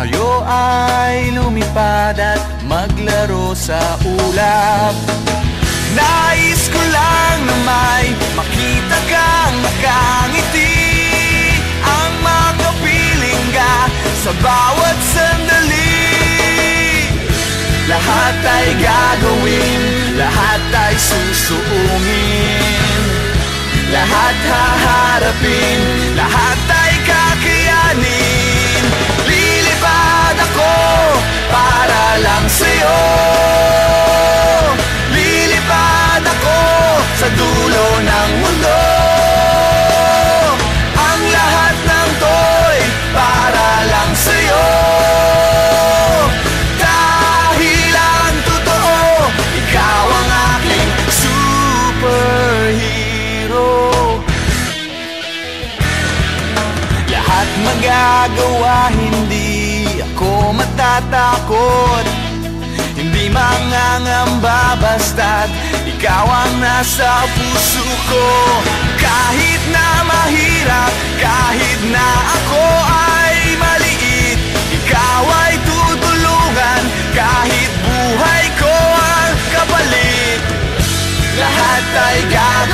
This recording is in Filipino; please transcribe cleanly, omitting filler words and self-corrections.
tayo ay lumipad at maglaro sa ulap. Nais ko lang na may makita kang nakangiti, ang makapiling ka sa bawat sandali. Lahat ay gagawin, lahat ay susuungin, lahat haharapin, lahat ay kakayanin. Lilipad ako para lang sa'yo, lilipad ako sa dulo ng mundo. Ang lahat ng to'y para lang sa'yo, dahil ang totoo, ikaw ang aking superhero. Lahat magagawa, hindi ako matatakot, hindi mangangamba basta't ikaw ang nasa puso ko. Kahit na mahirap, kahit na ako ay maliit, ikaw ay tutulungan, kahit buhay ko ang kapalit. Lahat ay gagawin,